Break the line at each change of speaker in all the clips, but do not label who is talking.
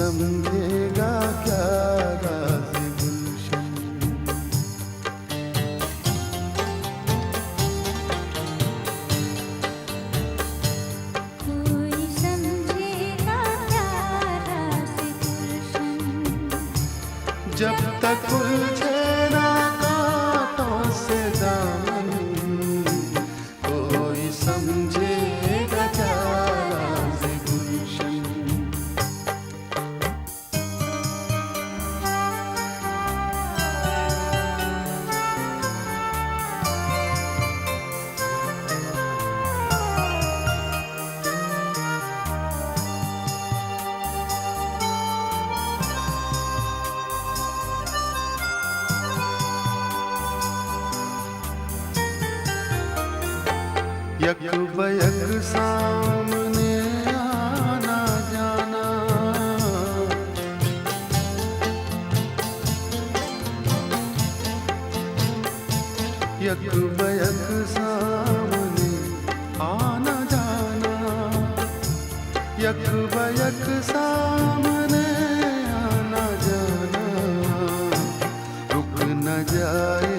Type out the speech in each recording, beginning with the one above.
समझेगा क्या राज़ गुलशन।
कोई समझेगा क्या राज़ गुलशन।
जब तक उलझे ना कांटों से दामन, कोई समझेगा क्या राज़ गुलशन। यक बयक सामने आना जाना, यक बयक सामने आना जाना, यक बयक सामने आना जाना, रुक न जाए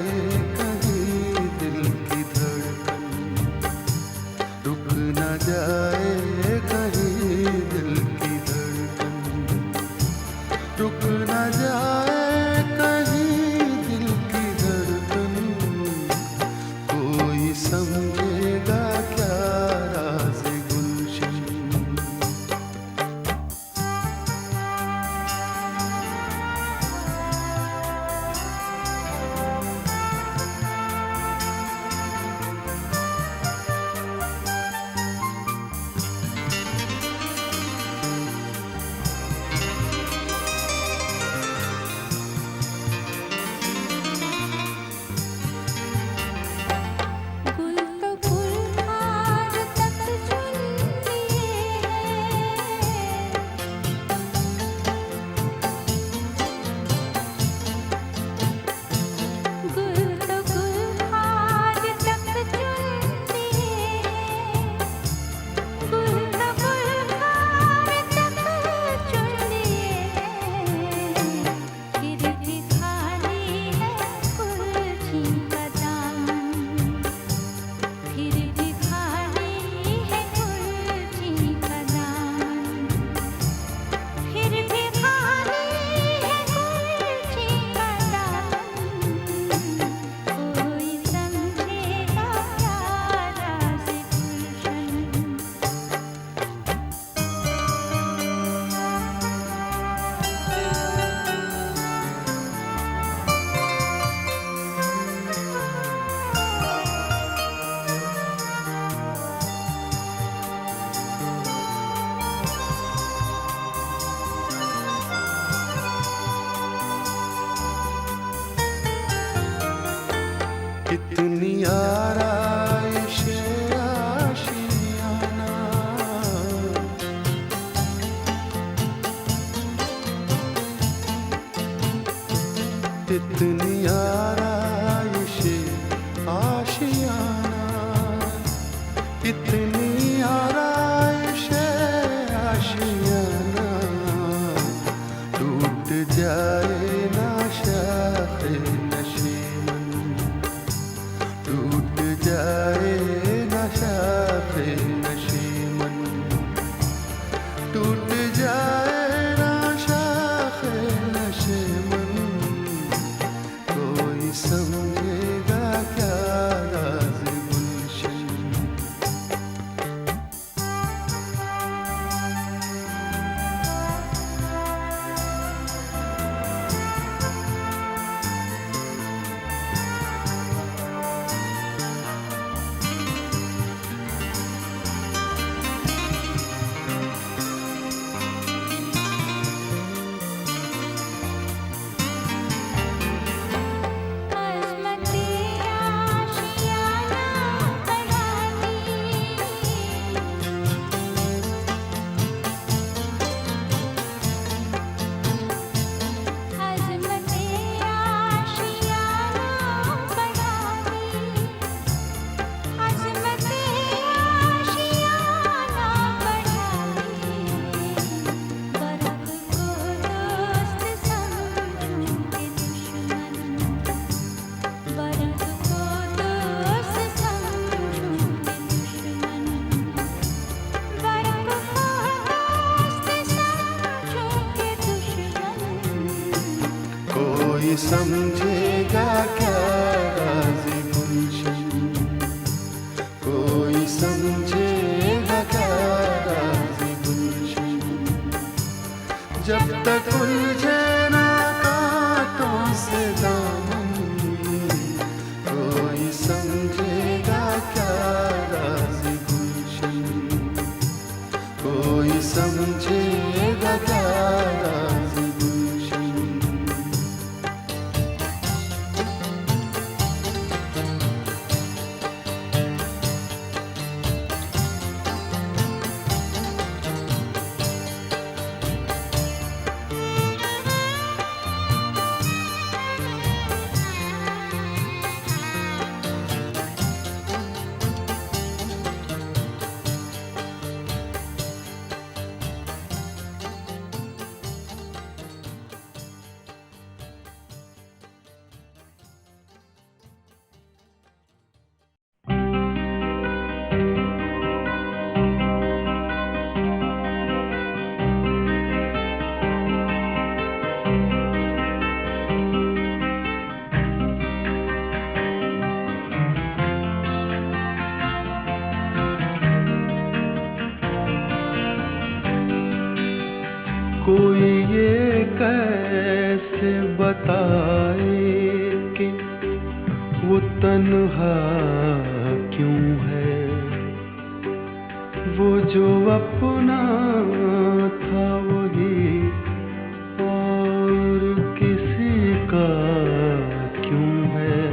कहीं दिल की धड़कन, रुक न जाए कहीं दिल की धड़कन, रुक न जाए कहीं दिल की धड़कन। कोई समझेगा क्या राज़ गुलशन।
गुल तो गुलहार तक चुन लिए हैं, गुल तो गुलहार तक चुन लिए हैं, गुल तो गुलहार तक चुन लिए हैं। फिर भी खाली है कुलची का दामन, फिर भी खाली है कुलची का दामन, फिर भी खाली है कुलची का दामन। कोई समझेगा क्या राज़ गुलशन।
कितनी आराइश आशियाना, कितनी आराइश आशियाना, कितनी आराइश आशियाना। टूट जाए ना शाख़े नशीमन, टूट समझेगा क्या राज़ गुलशन, कोई समझेगा क्या राज़ गुलशन। जब तक उलझे ना कांटों से दामन, कोई समझेगा क्या राज़ गुलशन, कोई समझेगा क्या राज़ गुलशन। कोई ये कैसे बताए कि वो तन्हा क्यों है, वो जो अपना था वही और किसी का क्यों है।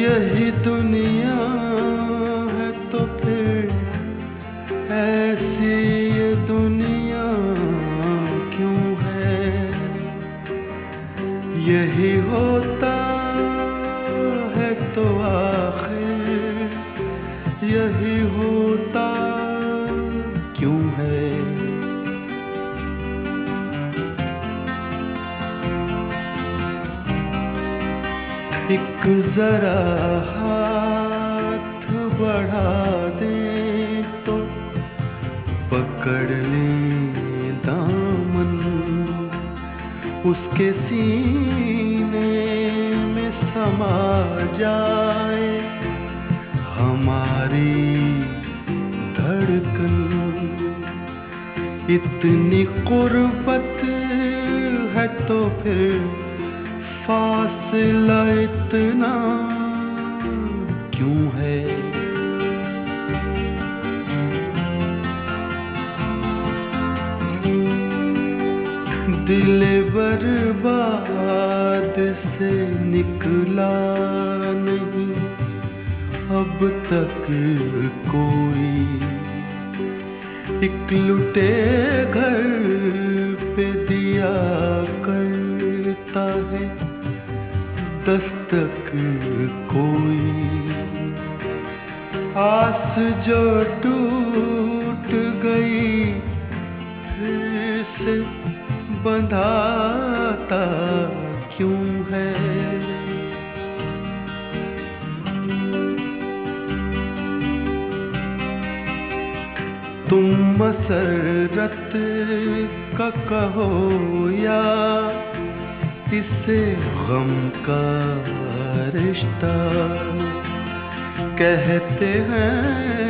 यही दुनिया है तो फिर ऐसी ये दुनिया क्यों है। यही होता है तो आखिर यही होता क्यों है। एक जरा हाथ बढ़ा दे तो पकड़ ले दामन, उसके सीने में समा जाए हमारी धड़कन। इतनी कुर्बत है तो फिर फासला इतना क्यों है। दिल बर्बाद से निकला नहीं अब तक कोई। एक लुटे घर पे दिया करता है दस्तक कोई। आस जो टूट गई फिर से बंधाता क्यों है। तुम मसरत का कहो या इसे गम का रिश्ता। कहते हैं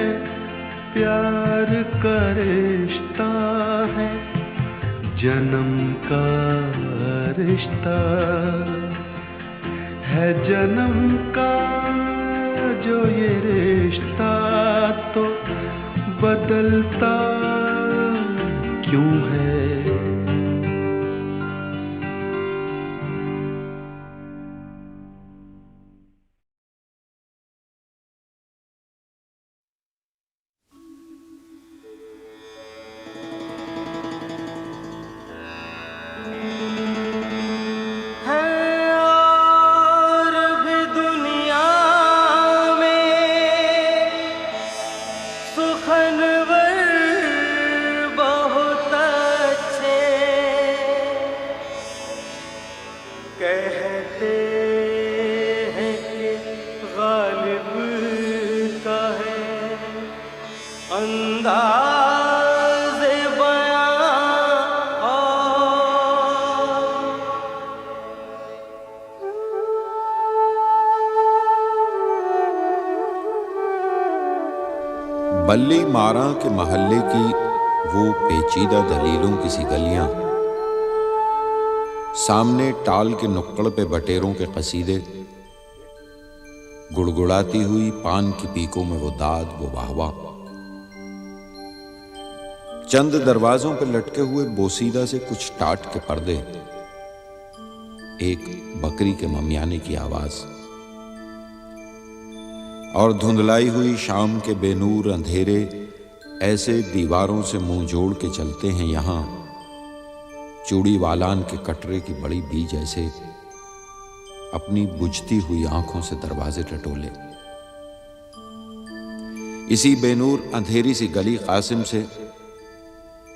प्यार का रिश्ता है जन्म का रिश्ता। है जन्म का जो ये रिश्ता तो बदलता क्यों है।
सुखनवर बहुत बल्ली मारा के महल्ले की वो पेचीदा दलीलों की सी गलियां, सामने टाल के नुक्कड़ पे बटेरों के कसीदे, गुड़गुड़ाती हुई पान की पीकों में वो दाद, वो वाहवा। चंद दरवाजों पर लटके हुए बोसीदा से कुछ टाट के पर्दे, एक बकरी के ममियाने की आवाज, और धुंधलाई हुई शाम के बेनूर अंधेरे ऐसे दीवारों से मुंह जोड़ के चलते हैं यहां, चूड़ी वालान के कटरे की बड़ी बीज ऐसे अपनी बुझती हुई आंखों से दरवाजे टटोले। इसी बेनूर अंधेरी सी गली कासिम से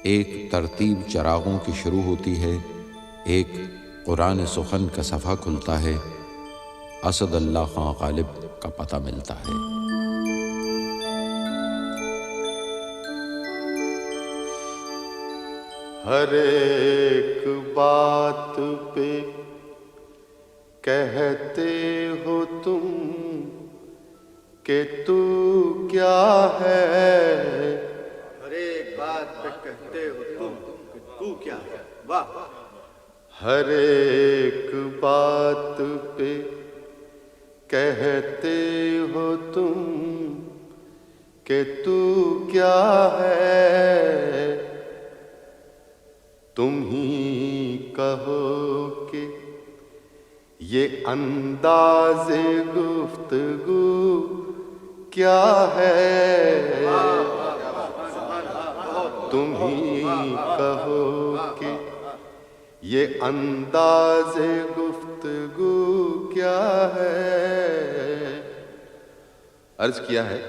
एक तरतीब चरागों की शुरू होती है, एक कुरान सुखन का सफ़ा खुलता है, असद अल्लाह खां गालिब का पता मिलता है।
हर एक बात पे कहते हो तुम कि तू क्या है,
हर एक बात पे कहते हो तुम कि तू क्या है। वाह।
हर एक बात पे कहते हो तुम कि तू क्या है, तुम ही कहो कि ये अंदाज़े गुफ्तगू क्या है, तुम ही कहो कि ये अंदाज़े गुफ्तगू क्या है। अर्ज किया है,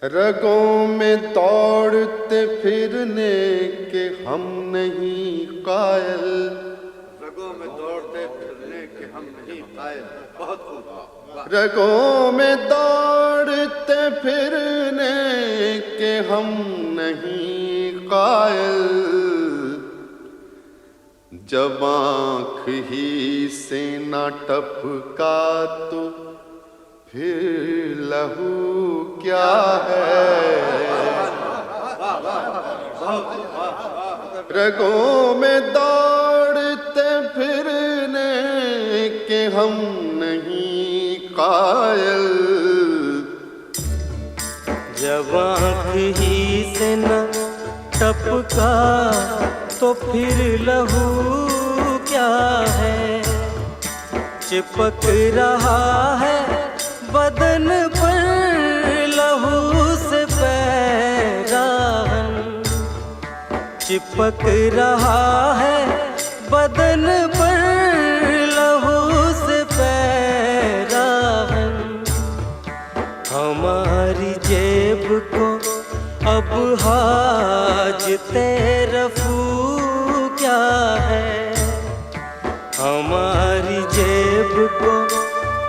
रगों में दौड़ते फिरने के हम नहीं कायल,
रगों में दौड़ते फिरने के हम नहीं कायल। बहुत खूब।
रगों में दौड़ते फिरने के हम नहीं कायल, जब आँख ही से न टपका तो फिर लहू क्या है। रगों में दौड़ते फिरने के हम नहीं कायल,
जब आँख ही से न टपका तो फिर लहू क्या है। चिपक रहा है बदन पर लहू से पैराहन, चिपक रहा है बदन पर लहू से पैराहन। हमारी जेब को अब हाजते रफू क्या है, हमारी जेब को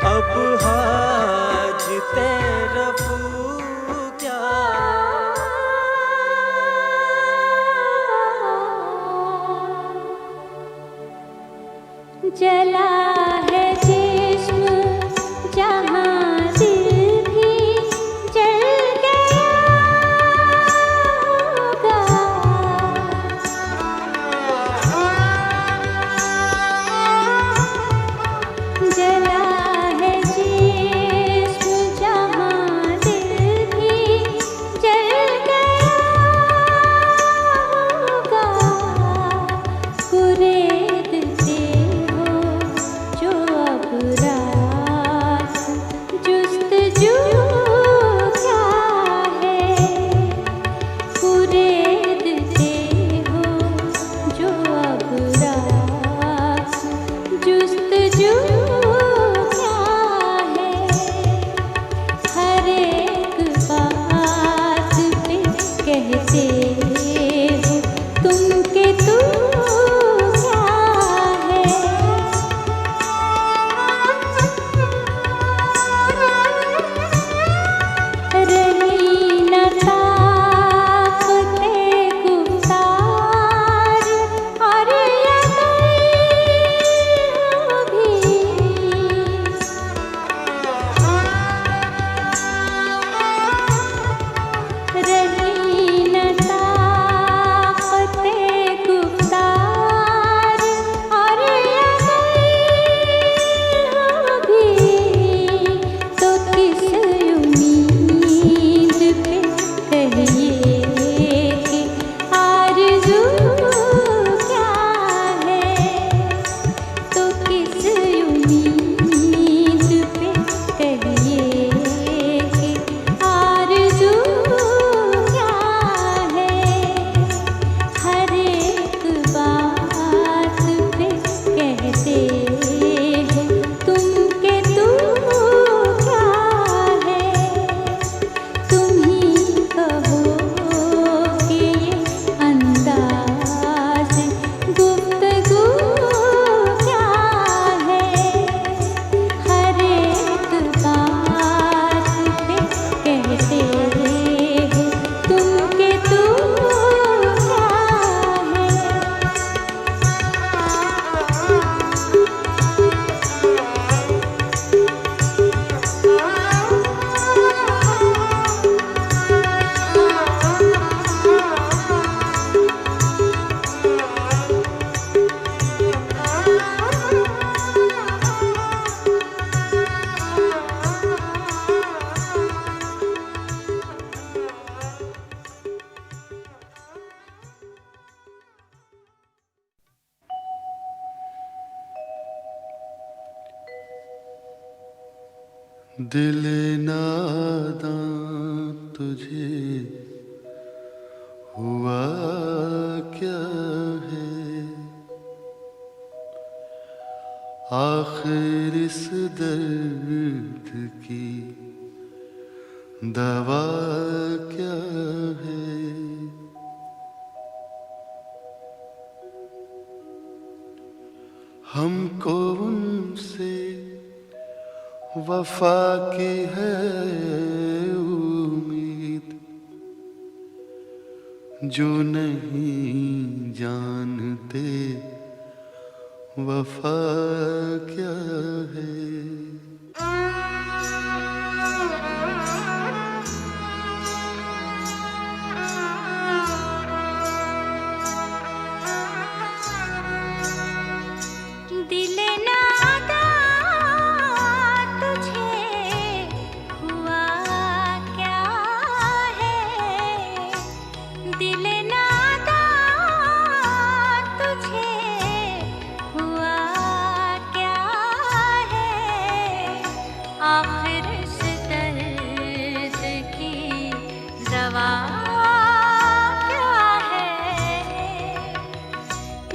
अब हाजते रफू क्या।
जला है जिस्म जहाँ दिल भी जल गया होगा, जला है जिस्म जहाँ दिल भी जल गया होगा। कुरेद से जो अब रात जुस्तजू क्या है, कुरेदते हो जो अब रात जुस्तजू क्या है। हर एक बात पे कहते हो तुम के तू क्या है। रही न ताक़ते गुफ्तार और लगी हो भी उम्मीद पे कहिए कि आरज़ू क्या है। हर एक बात पे कहते हो तुम के तू क्या है। तुम ही कहो कि ये अंदाज़ गुफ्तगू क्या है। हर एक बात पे कहते हो तुम के तू क्या है।
दिल नादां तुझे हुआ क्या है। आखिर इस दर्द की दवा क्या है। हमको उनसे वफा की है उम्मीद, जो नहीं जानते वफा क्या है।
दिल नादा तुझे हुआ क्या है। दिल नादा तुझे हुआ क्या है। आखिर इस दर्द की दवा क्या है।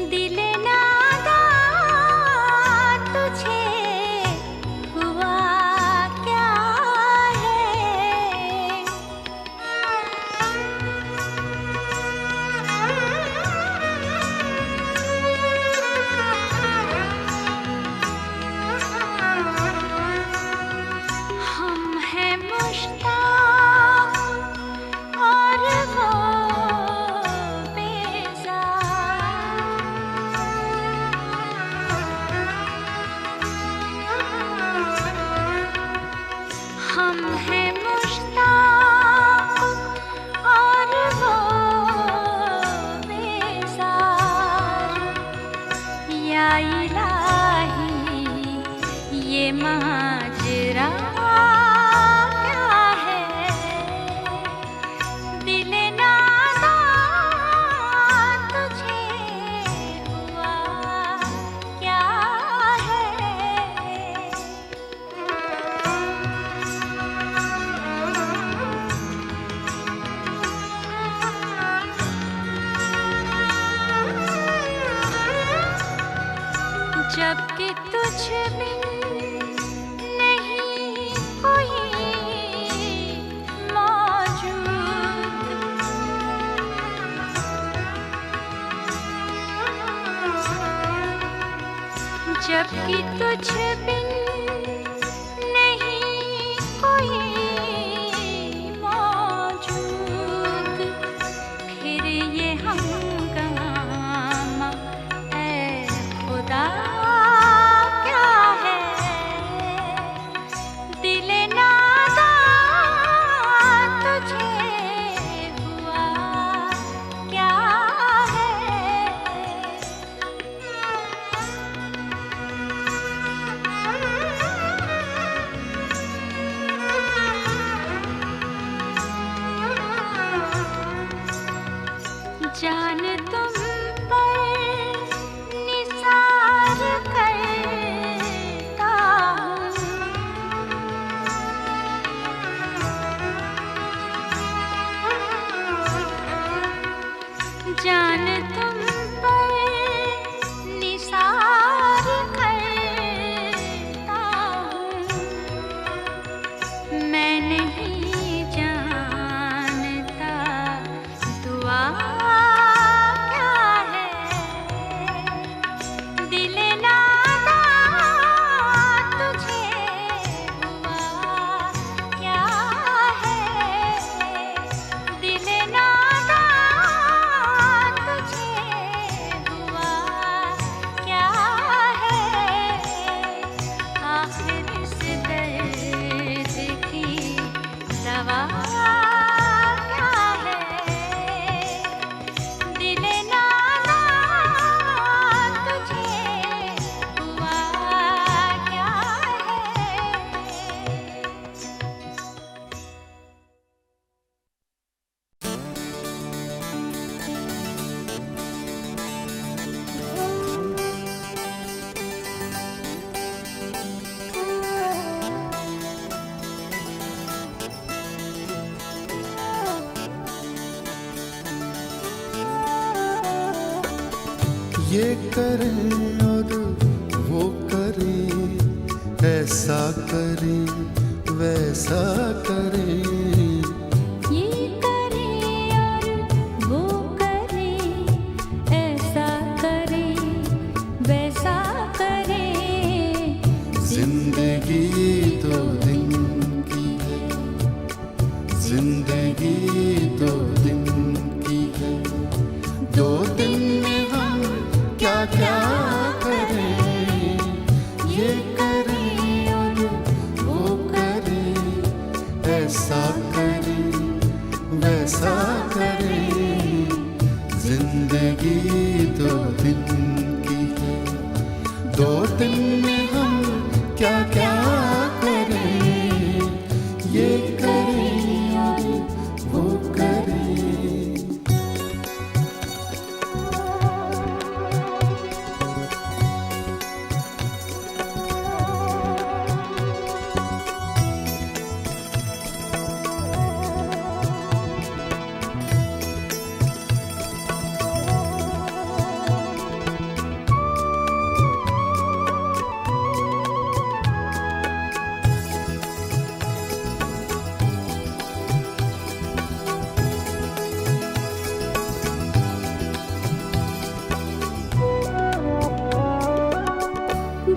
दिल नादा तुझे हुआ क्या है। हम हैं मुश्ताक और वो हम हैं मुश्ताक और वो बेजार। या इलाही ये माजरा क्या है। दिल नादा तुझे हुआ क्या है। जबकि तुझ बिन नहीं कोई मौजूद। जबकि तुझ बिन नहीं कोई मौजूद। फिर ये हंगामा ऐ खुदा क्या है। दिल नादा तुझे हुआ क्या है।
ये करें और वो करें, ऐसा करें वैसा करें,
ये करें और वो करें, ऐसा करें वैसा करें।
जिंदगी 2 दिन की है, जिंदगी 2 दिन की है, 2 दिन में हम क्या क्या करें, ये करें और वो करें, ऐसा करें वैसा करें। जिंदगी 2 दिन की है, 2 दिन में हम क्या क्या करें, ये करें और वो करें।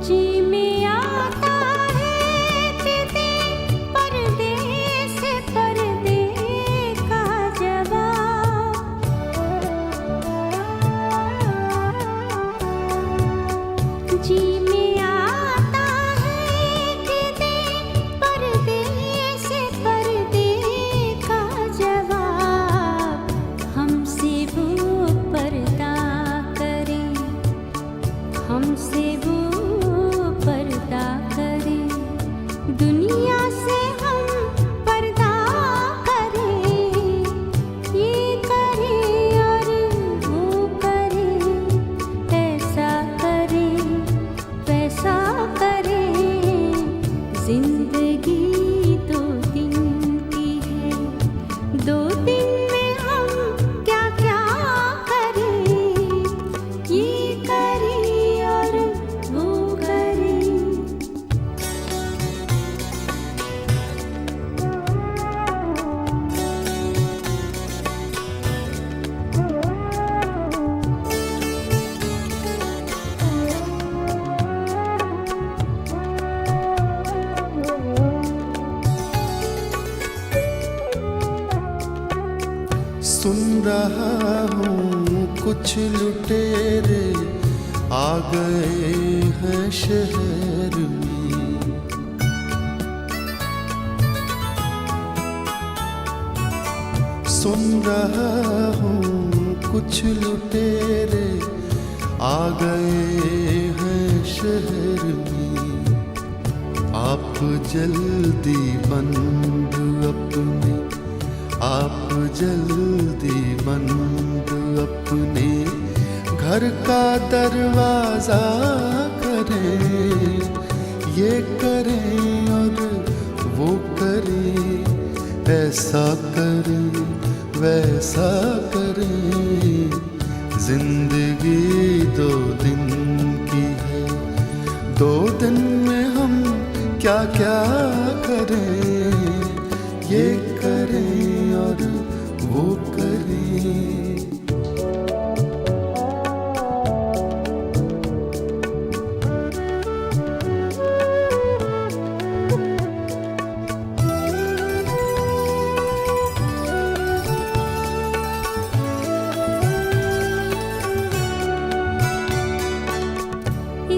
जी में आता है दीदी परदेस पर्दे का जवाब। जी में आता है दीदी परदेस पर्दे का जवाब। हमसे वो पर्दा करें, हमसे वो पर्दा करें, दुनिया से हम पर्दा करें, ये करें और वो करें, ऐसा करें वैसा करें। जिंदगी 2 दिन की है, 2 दिन में हम क्या क्या करें, ये करें और वो करें।
सुन रहा हूँ कुछ लुटेरे आ गए हैं शहर में, सुन रहा हूँ कुछ लुटेरे आ गए हैं शहर में। आप जल्दी बंद अपने, आप जल्दी बंद अपने घर का दरवाजा करें, ये करें और वो करें, ऐसा करें वैसा करें। जिंदगी 2 दिन की है, 2 दिन में हम क्या क्या करें, ये करें और वो करें।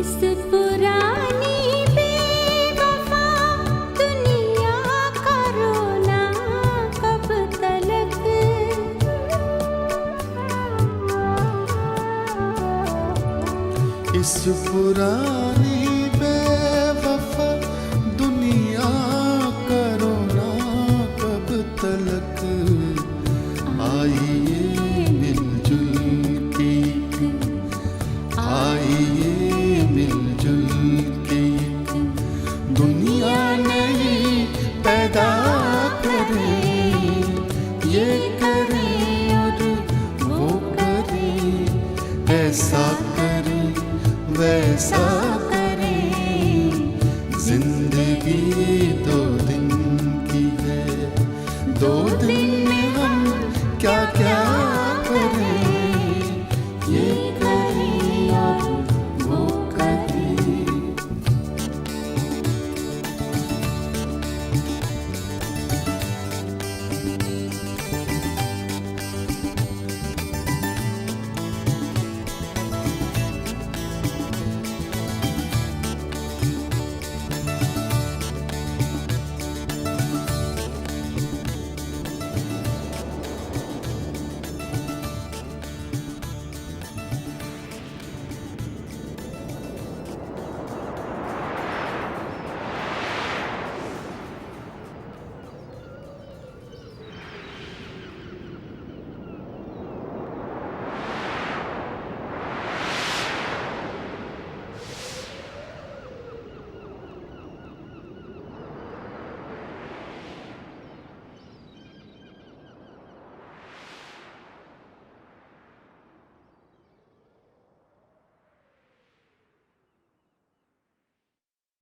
इस पुरानी बेवफा दुनिया का रोना कब तलक,
इस पुरानी बेवफा दुनिया का रोना कब तलक। आइए मिलजुल के, आइए मिलजुल के दुनिया नई पैदा करें, ये करें और वो करें, ऐसा करें वैसा